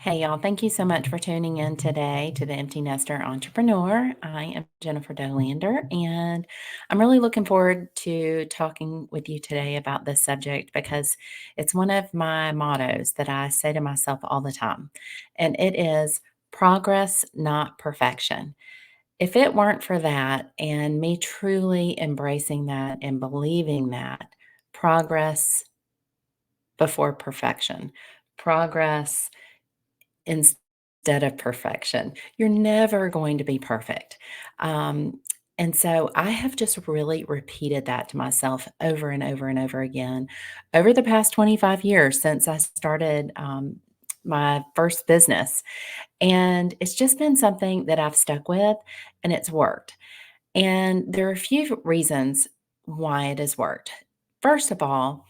Hey, y'all. Thank you so much for tuning in today to the Empty Nester Entrepreneur. I am Jennifer Dollander, and I'm really looking forward to talking with you today about this subject because it's one of my mottos that I say to myself all the time, and it is progress, not perfection. If it weren't for that and me truly embracing that and believing that, progress before perfection, progress instead of perfection. You're never going to be perfect. Um, and so I have just really repeated that to myself over and over and over again over the past 25 years since I started my first business. And it's just been something that I've stuck with and it's worked. And there are a few reasons why it has worked. First of all,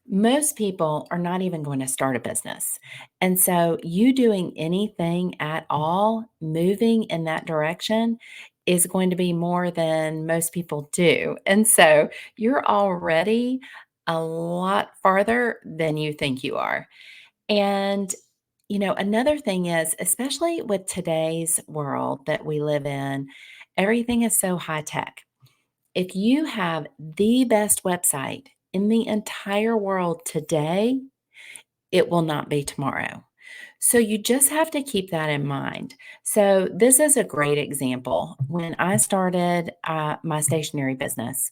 most people are not even going to start a business. And so, you doing anything at all, moving in that direction, is going to be more than most people do. And so, you're already a lot farther than you think you are. And, another thing is, especially with today's world that we live in, everything is so high tech. If you have the best website in the entire world today, it will not be tomorrow. So you just have to keep that in mind. So this is a great example. When I started my stationery business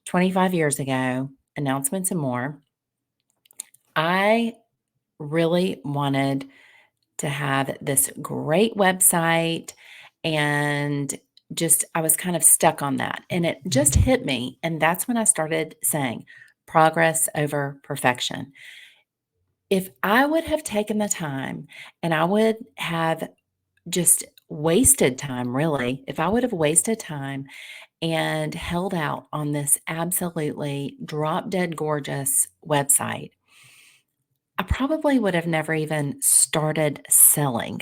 25 years ago, announcements and more, I really wanted to have this great website and just I was kind of stuck on that. And it just hit me. And that's when I started saying progress over perfection. If I would have taken the time and I would have just wasted time, really, if I would have wasted time and held out on this absolutely drop dead gorgeous website, I probably would have never even started selling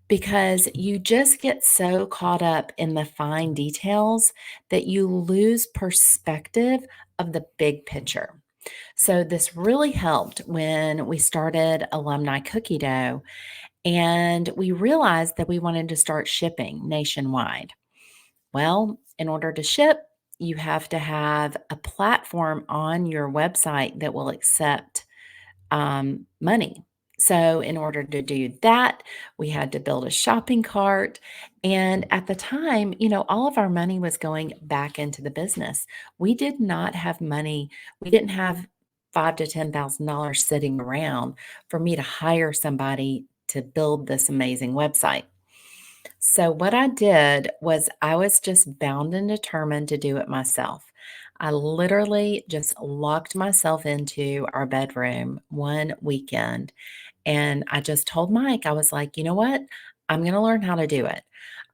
because you just get so caught up in the fine details that you lose perspective of the big picture. So, this really helped when we started Alumni Cookie Dough and we realized that we wanted to start shipping nationwide. Well, in order to ship, you have to have a platform on your website that will accept money. So, in order to do that, we had to build a shopping cart. And at the time, all of our money was going back into the business. We did not have money. We didn't have five to $10,000 sitting around for me to hire somebody to build this amazing website. So, what I did was I was just bound and determined to do it myself. I literally just locked myself into our bedroom one weekend and I just told Mike, I was like, you know what? I'm going to learn how to do it.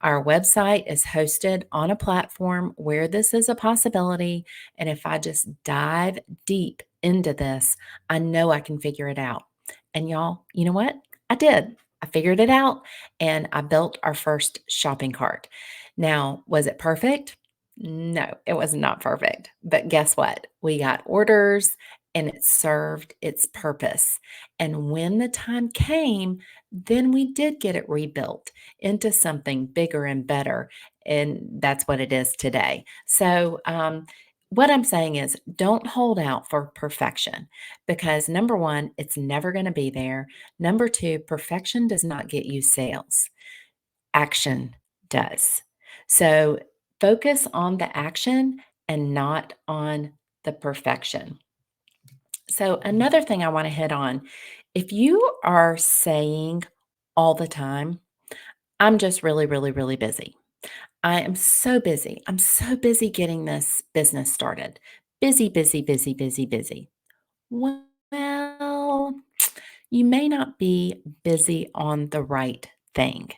Our website is hosted on a platform where this is a possibility. And if I just dive deep into this, I know I can figure it out. And y'all, you know what? I did. I figured it out and I built our first shopping cart. Now, was it perfect? No, it was not perfect. But guess what? We got orders and it served its purpose. And when the time came, then we did get it rebuilt into something bigger and better. And that's what it is today. So, what I'm saying is, don't hold out for perfection because number one, it's never going to be there. Number two, perfection does not get you sales, action does. So, focus on the action and not on the perfection. So, another thing I want to hit on if you are saying all the time, I'm just really, really, really busy. I am so busy. I'm so busy getting this business started. Busy, busy, busy, busy, busy. Well, you may not be busy on the right thing.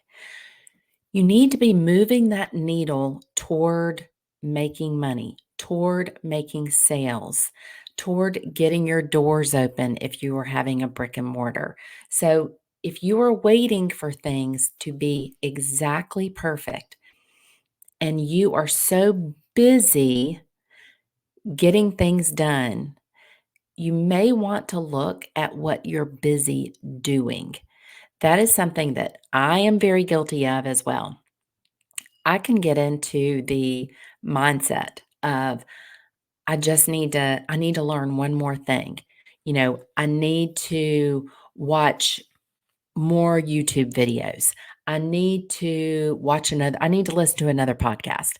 You need to be moving that needle toward making money, toward making sales, toward getting your doors open if you are having a brick and mortar. So, if you are waiting for things to be exactly perfect and you are so busy getting things done, you may want to look at what you're busy doing. That is something that I am very guilty of as well. I can get into the mindset of I need to learn one more thing. I need to watch more YouTube videos. I need to listen to another podcast.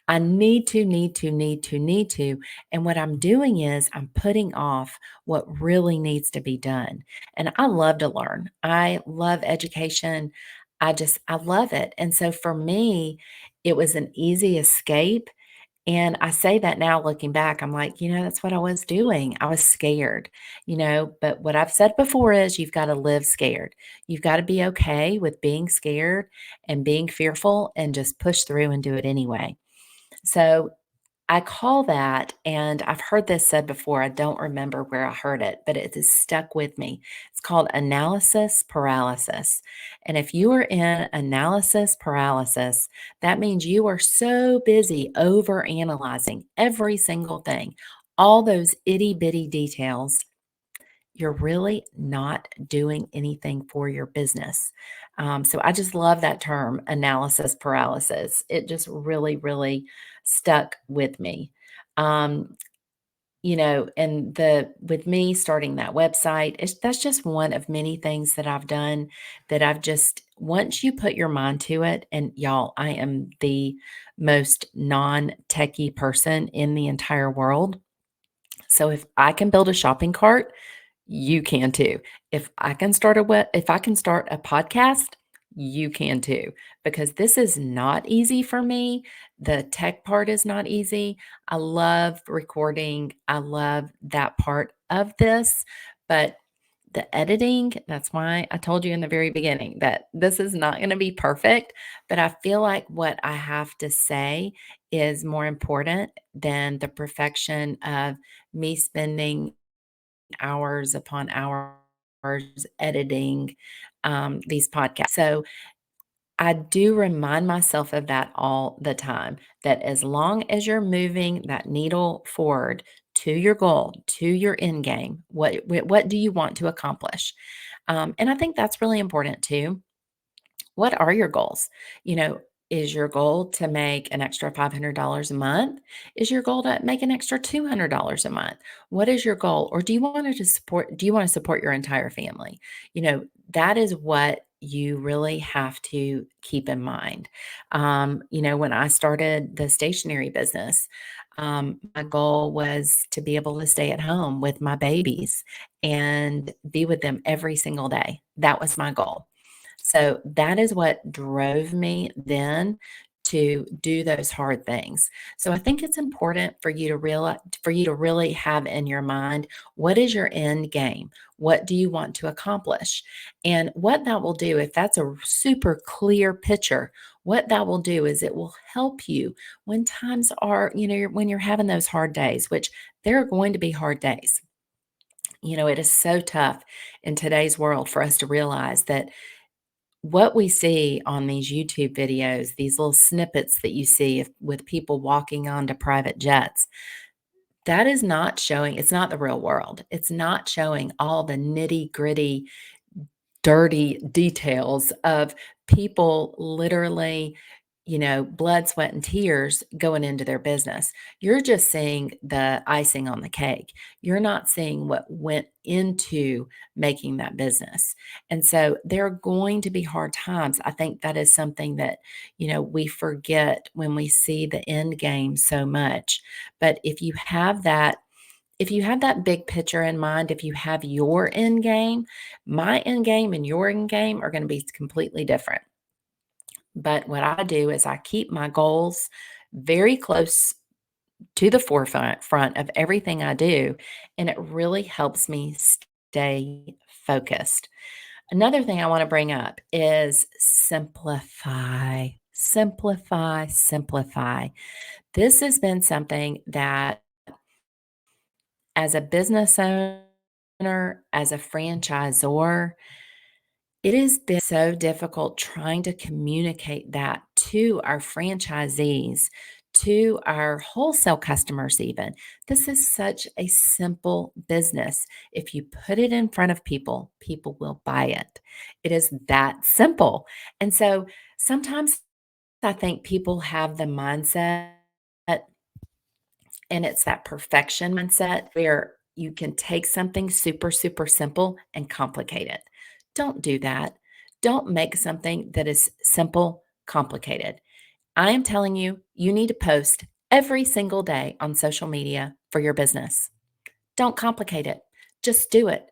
I need to. And what I'm doing is I'm putting off what really needs to be done. And I love to learn. I love education. I love it. And so for me, it was an easy escape, and I say that now looking back, I'm like, that's what I was doing. I was scared, but what I've said before is you've got to live scared. You've got to be okay with being scared and being fearful and just push through and do it anyway. So I call that, and I've heard this said before. I don't remember where I heard it, but it has stuck with me. It's called analysis paralysis. And if you are in analysis paralysis, that means you are so busy over analyzing every single thing, all those itty bitty details, you're really not doing anything for your business. So I just love that term, analysis paralysis. It just really, really stuck with me. Um, and the with me starting that website, that's just one of many things that I've done that I've just once you put your mind to it, and y'all, I am the most non-techie person in the entire world. So if I can build a shopping cart, you can too. If I can start a podcast, you can too. Because this is not easy for me. The tech part is not easy. I love recording. I love that part of this, but the editing, that's why I told you in the very beginning that this is not going to be perfect, but I feel like what I have to say is more important than the perfection of me spending hours upon hours editing these podcasts. So I do remind myself of that all the time, that as long as you're moving that needle forward to your goal, to your end game, what do you want to accomplish? And I think that's really important too. What are your goals? You know, is your goal to make an extra $500 a month? Is your goal to make an extra $200 a month? What is your goal? Or do you want to support your entire family? That is what you really have to keep in mind. When I started the stationery business, my goal was to be able to stay at home with my babies and be with them every single day. That was my goal. So that is what drove me then to do those hard things. So I think it's important for you to really have in your mind, what is your end game? What do you want to accomplish? And what that will do, if that's a super clear picture, what that will do is it will help you when times are, when you're having those hard days, which there are going to be hard days. It is so tough in today's world for us to realize that what we see on these YouTube videos, these little snippets that you see with people walking onto private jets, that is not showing, it's not the real world. It's not showing all the nitty gritty dirty details of people literally, blood, sweat, and tears going into their business. You're just seeing the icing on the cake. You're not seeing what went into making that business. And so there are going to be hard times. I think that is something that, we forget when we see the end game so much. But if you have that big picture in mind, if you have your end game, my end game and your end game are going to be completely different. But what I do is I keep my goals very close to the forefront of everything I do, and it really helps me stay focused. Another thing I want to bring up is simplify, simplify, simplify. This has been something that as a business owner, as a franchisor, it has been so difficult trying to communicate that to our franchisees to our wholesale customers, even. This is such a simple business. If you put it in front of people, people will buy it. It is that simple. And so sometimes I think people have the mindset, and it's that perfection mindset where you can take something super, super simple and complicate it. Don't do that. Don't make something that is simple complicated. I am telling you, you need to post every single day on social media for your business. Don't complicate it. Just do it.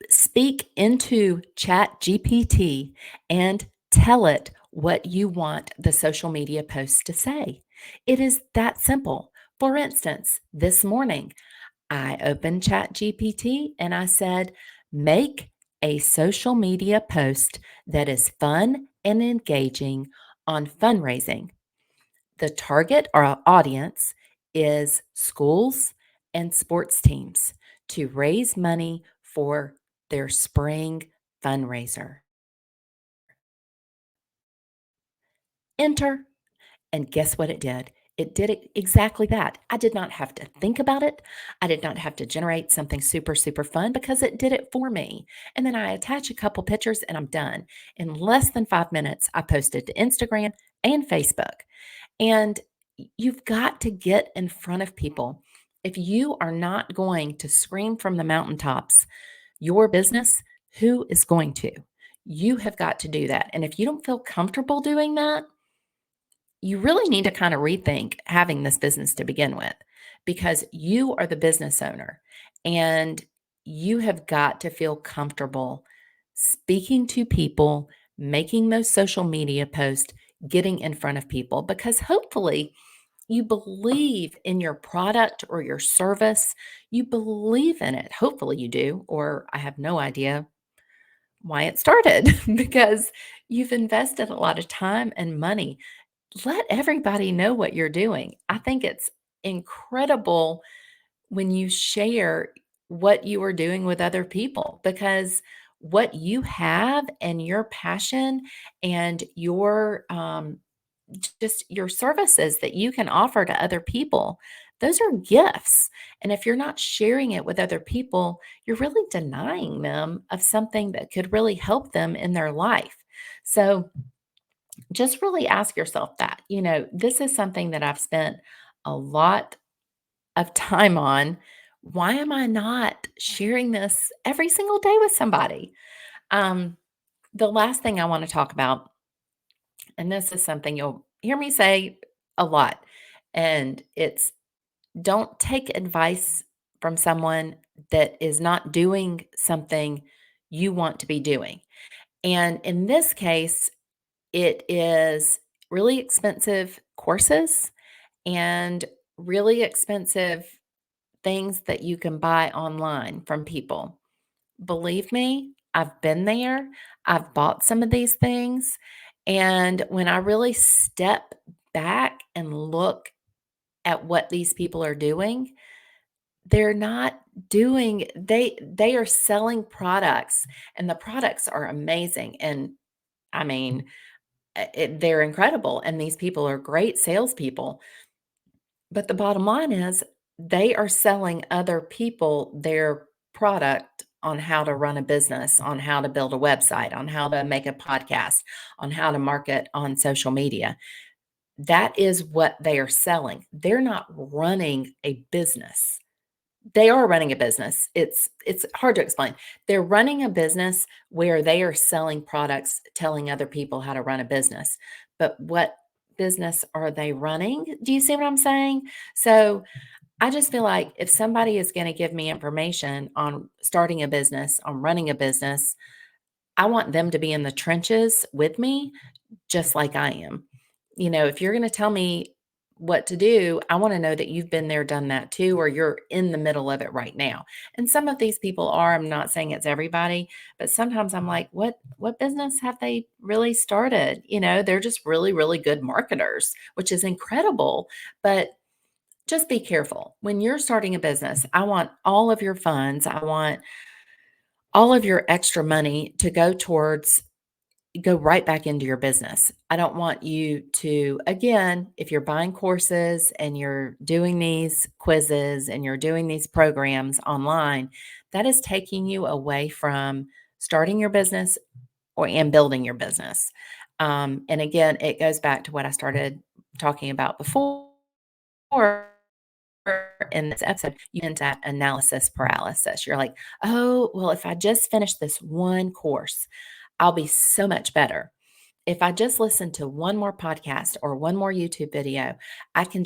Speak into ChatGPT and tell it what you want the social media post to say. It is that simple. For instance, this morning, I opened ChatGPT and I said, make a social media post that is fun and engaging on fundraising. The target or audience is schools and sports teams to raise money for their spring fundraiser. Enter. And guess what it did? It did exactly that. I did not have to think about it. I did not have to generate something super, super fun because it did it for me. And then I attach a couple pictures and I'm done. In less than 5 minutes, I posted to Instagram and Facebook. And you've got to get in front of people. If you are not going to scream from the mountaintops your business, who is going to? You have got to do that. And if you don't feel comfortable doing that, you really need to kind of rethink having this business to begin with because you are the business owner and you have got to feel comfortable speaking to people, making those social media posts, getting in front of people because hopefully you believe in your product or your service. You believe in it. Hopefully you do, or I have no idea why it started because you've invested a lot of time and money. Let everybody know what you're doing. I think it's incredible when you share what you are doing with other people because what you have and your passion and your just your services that you can offer to other people, those are gifts. And if you're not sharing it with other people, you're really denying them of something that could really help them in their life. So just really ask yourself that. This is something that I've spent a lot of time on. Why am I not sharing this every single day with somebody? Um, the last thing I want to talk about, and this is something you'll hear me say a lot, and it's don't take advice from someone that is not doing something you want to be doing. And in this case, it is really expensive courses and really expensive things that you can buy online from people. Believe me, I've been there. I've bought some of these things. And when I really step back and look at what these people are doing, they're not doing they are selling products and the products are amazing. And I mean, they're incredible and these people are great salespeople. But the bottom line is they are selling other people their product on how to run a business, on how to build a website, on how to make a podcast, on how to market on social media. That is what they are selling. They're not running a business. They are running a business. It's hard to explain. They're running a business where they are selling products, telling other people how to run a business. But what business are they running? Do you see what I'm saying? So I just feel like if somebody is going to give me information on starting a business, on running a business, I want them to be in the trenches with me, just like I am. If you're going to tell me what to do, I want to know that you've been there, done that too, or you're in the middle of it right now. And some of these people are, I'm not saying it's everybody, but sometimes I'm like, what business have they really started? They're just really, really good marketers, which is incredible. But just be careful. When you're starting a business, I want all of your funds, I want all of your extra money to go towards go right back into your business. I don't want you to, again, if you're buying courses and you're doing these quizzes and you're doing these programs online, that is taking you away from starting your business and building your business. And again, it goes back to what I started talking about before in this episode. You get that analysis paralysis. You're like, oh, well, if I just finish this one course, I'll be so much better. If I just listen to one more podcast or one more YouTube video, I can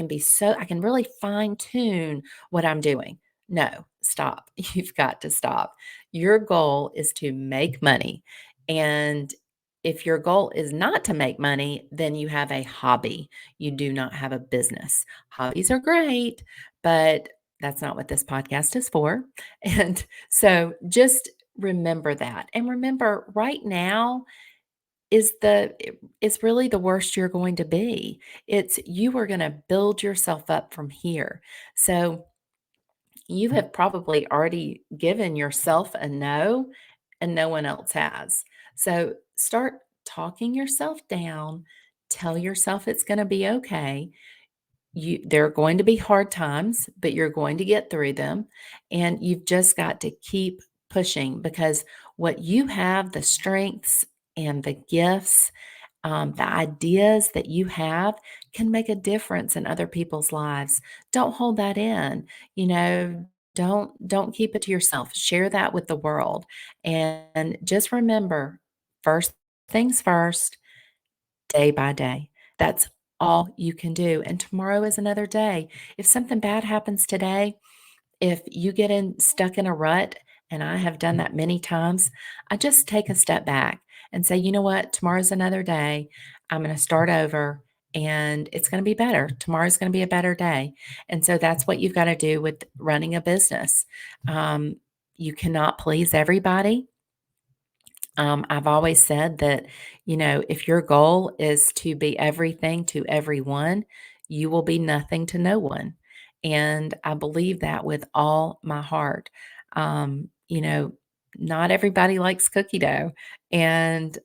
be so, I can really fine tune what I'm doing. No, stop. You've got to stop. Your goal is to make money. And if your goal is not to make money, then you have a hobby. You do not have a business. Hobbies are great, but that's not what this podcast is for. And so just remember that. And remember, right now, is really the worst you're going to be. It's you are going to build yourself up from here. So you have probably already given yourself a no and no one else has. So start talking yourself down. Tell yourself it's going to be okay. There are going to be hard times, but you're going to get through them, and you've just got to keep pushing because what you have, the strengths and the gifts, the ideas that you have can make a difference in other people's lives. Don't hold that in. You know, don't keep it to yourself. Share that with the world. And just remember, first things first, day by day. That's all you can do. And tomorrow is another day. If something bad happens today, if you get in stuck in a rut, and I have done that many times, I just take a step back and say, you know what? Tomorrow's another day. I'm going to start over and it's going to be better. Tomorrow's going to be a better day. And so that's what you've got to do with running a business. Um, you cannot please everybody. I've always said that, you know, if your goal is to be everything to everyone, you will be nothing to no one. And I believe that with all my heart. You know, not everybody likes cookie dough, and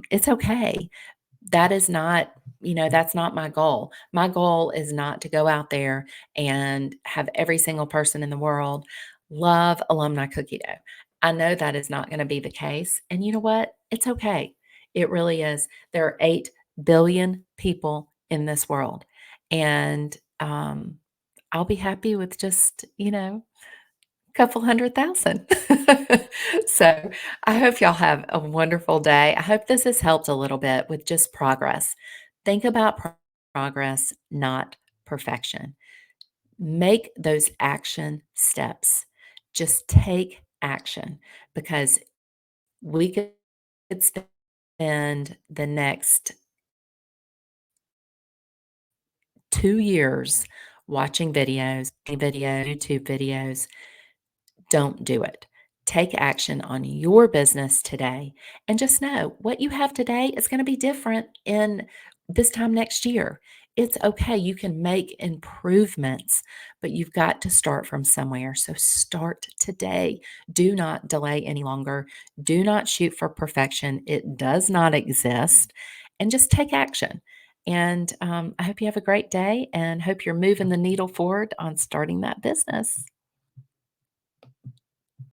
it's okay. That is not, you know, that's not my goal. My goal is not to go out there and have every single person in the world love Alumni Cookie Dough. I know that is not going to be the case. And you know what? It's okay. It really is. There are 8 billion people in this world. And I'll be happy with just, you know, couple 100,000. So, I hope y'all have a wonderful day. I hope this has helped a little bit with just progress. Think about progress, not perfection. Make those action steps. Just take action because we could spend the next 2 years watching YouTube videos. Don't do it. Take action on your business today and just know what you have today is going to be different in this time next year. It's okay. You can make improvements, but you've got to start from somewhere. So start today. Do not delay any longer. Do not shoot for perfection. It does not exist. And just take action. And I hope you have a great day and hope you're moving the needle forward on starting that business.